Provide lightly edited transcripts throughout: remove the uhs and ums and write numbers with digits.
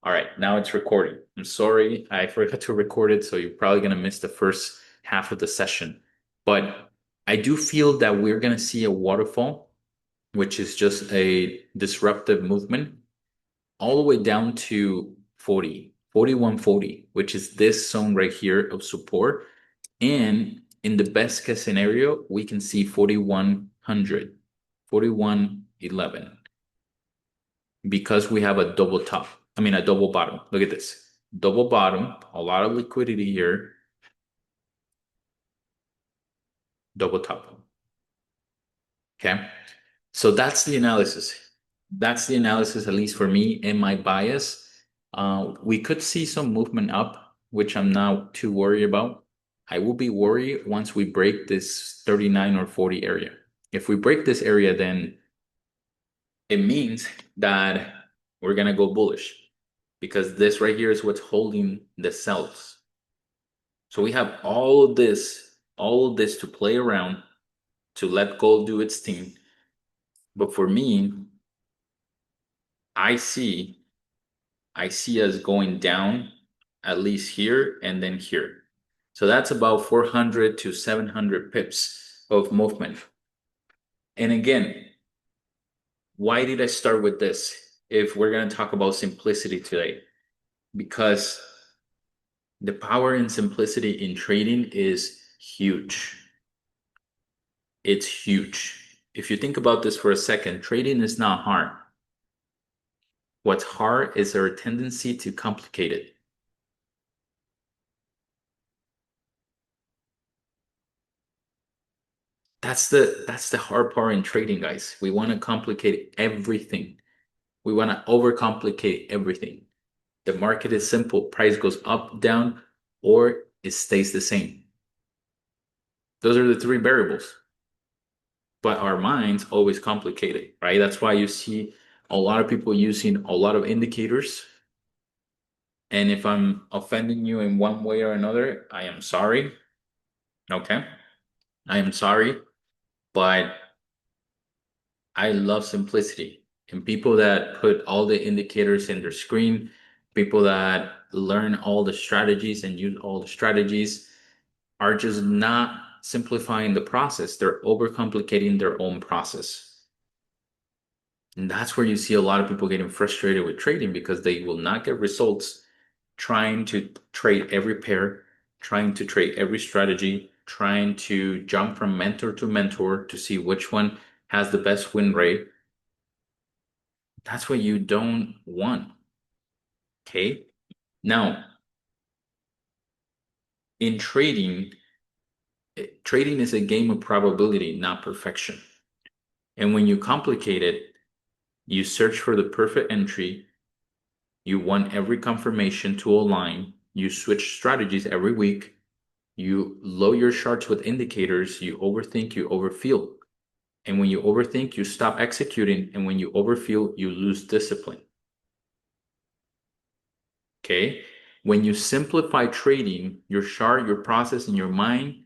All right, now it's recording. I'm sorry, I forgot to record it, so you're probably gonna miss the first half of the session. But I do feel that we're gonna see a waterfall, which is just a disruptive movement, all the way down to 40, 4140, which is this zone right here of support. And in the best case scenario, we can see 4100, 4111 because we have a double top. I mean, a double bottom. Look at this. Double bottom, a lot of liquidity here, double top. Okay. So that's the analysis. That's the analysis, at least for me and my bias. We could see some movement up, which I'm not too worried about. I will be worried once we break this 39 or 40 area. If we break this area, then it means that we're gonna go bullish because this right here is what's holding the sells. So we have all of this to play around to let gold do its thing. But for me, I see I see us going down at least here and then here. So that's about 400 to 700 pips of movement. And again, why did I start with this? If we're going to talk about simplicity today, because the power and simplicity in trading is huge. It's huge. If you think about this for a second, trading is not hard. What's hard is our tendency to complicate it. That's the hard part in trading, guys. We want to complicate everything. We want to overcomplicate everything. The market is simple. Price goes up, down, or it stays the same. Those are the three variables. But our minds always complicate it, right? That's why you see a lot of people using a lot of indicators. And if I'm offending you in one way or another, I am sorry. Okay. I am sorry, but I love simplicity. And people that put all the indicators in their screen, people that learn all the strategies and use all the strategies are just not simplifying the process. They're overcomplicating their own process. And that's where you see a lot of people getting frustrated with trading because they will not get results trying to trade every pair, trying to trade every strategy, trying to jump from mentor to mentor to see which one has the best win rate. That's what you don't want. Okay. Now, in trading, trading is a game of probability, not perfection. And when you complicate it, you search for the perfect entry, you want every confirmation to align, you switch strategies every week, you load your charts with indicators, you overthink, you overfeel. And when you overthink, you stop executing. And when you overfeel, you lose discipline. Okay. When you simplify trading, your chart, your process, and your mind,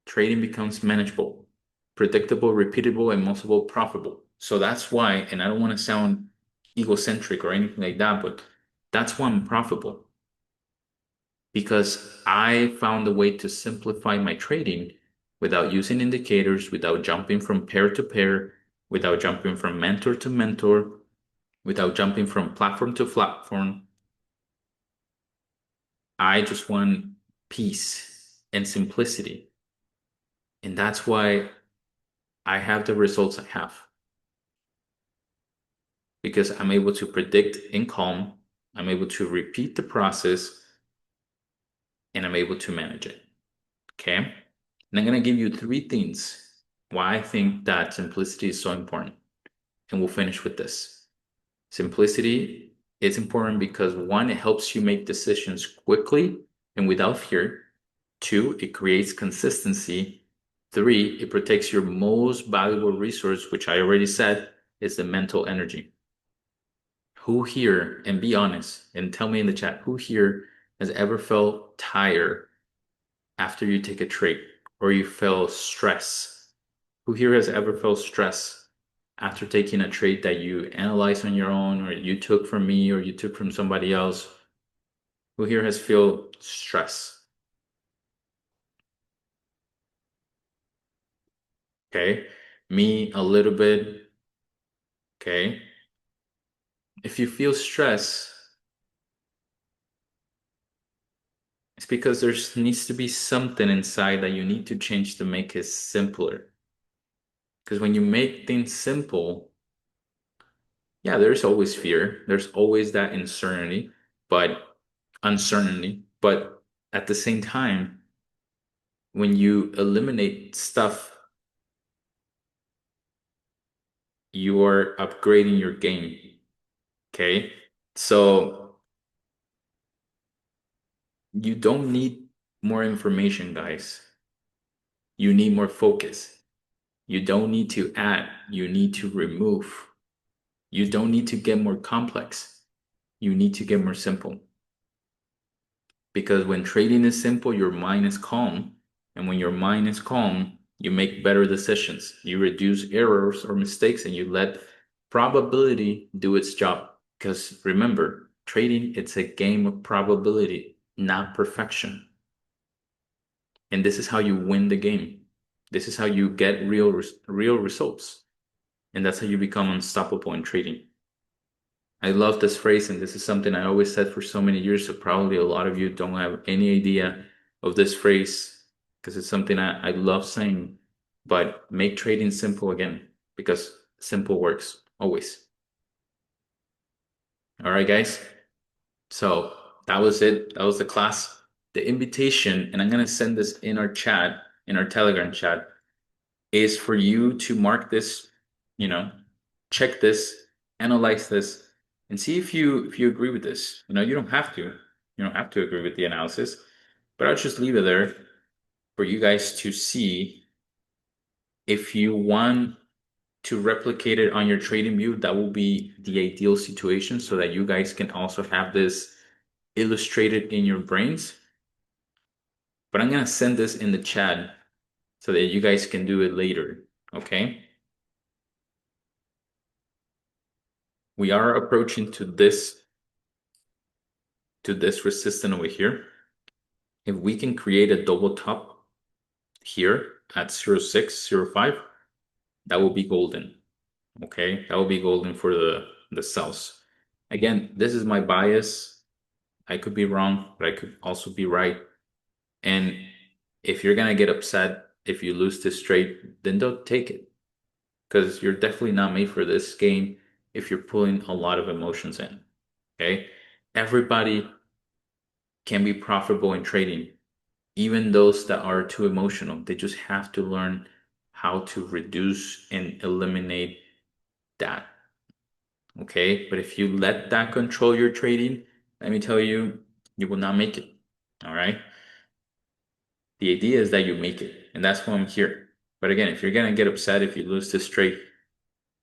trading becomes manageable, predictable, repeatable, and most of all profitable. So that's why, and I don't want to sound egocentric or anything like that, but that's why I'm profitable because I found a way to simplify my trading without using indicators, without jumping from pair to pair, without jumping from mentor to mentor, without jumping from platform to platform. I just want peace and simplicity. And that's why I have the results I have because I'm able to predict in calm, I'm able to repeat the process, and I'm able to manage it. Okay. And I'm going to give you three things why I think that simplicity is so important. And we'll finish with this. Simplicity is important because one, it helps you make decisions quickly and without fear. Two, it creates consistency. Three, it protects your most valuable resource, which I already said is the mental energy. Who here, and be honest, and tell me in the chat, who here has ever felt tired after you take a trade or you feel stress? Who here has ever felt stress after taking a trade that you analyze on your own, or you took from me, or you took from somebody else? Who here has feel stress? Okay. Me a little bit. Okay. If you feel stress, it's because there needs to be something inside that you need to change to make it simpler. Because when you make things simple, yeah, there's always fear. There's always that uncertainty. But at the same time, when you eliminate stuff, you are upgrading your game. Okay. So you don't need more information, guys. You need more focus. You don't need to add, you need to remove. You don't need to get more complex. You need to get more simple. Because when trading is simple, your mind is calm. And when your mind is calm, you make better decisions. You reduce errors or mistakes and you let probability do its job. Because remember, trading, it's a game of probability, not perfection. And this is how you win the game. This is how you get real results. And that's how you become unstoppable in trading. I love this phrase, and this is something I always said for so many years. So probably a lot of you don't have any idea of this phrase because it's something I love saying. But make trading simple again because simple works always. All right, guys. So that was it. That was the class. The invitation, and I'm gonna send this in our chat, in our Telegram chat, is for you to mark this, you know, check this, analyze this, and see if you agree with this. You don't have to. You don't have to agree with the analysis, but I'll just leave it there for you guys to see if you want to replicate it on your trading view. That will be the ideal situation so that you guys can also have this illustrated in your brains. But I'm gonna send this in the chat so that you guys can do it later. Okay? We are approaching to this resistance over here. If we can create a double top here at 0.605, that will be golden. Okay, that will be golden for the sells. Again, this is my bias. I could be wrong, but I could also be right. And if you're gonna get upset if you lose this trade, then don't take it. Because you're definitely not made for this game if you're pulling a lot of emotions in. Okay? Everybody can be profitable in trading, even those that are too emotional. They just have to learn how to reduce and eliminate that. Okay? But if you let that control your trading, let me tell you, you will not make it. All right? The idea is that you make it, and that's why I'm here. But again, if you're gonna get upset if you lose this trade,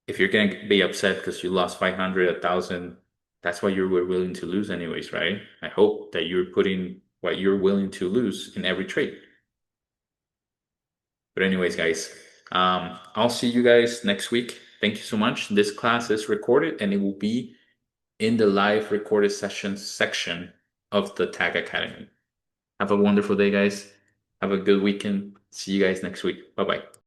if you're gonna be upset because you lost 500, 1,000, that's why you were willing to lose anyways, right? I hope that you're putting what you're willing to lose in every trade. But anyways, guys, I'll see you guys next week. Thank you so much. This class is recorded and it will be in the live recorded sessions section of the Tag Academy. Have a wonderful day, guys. Have a good weekend. See you guys next week. Bye-bye.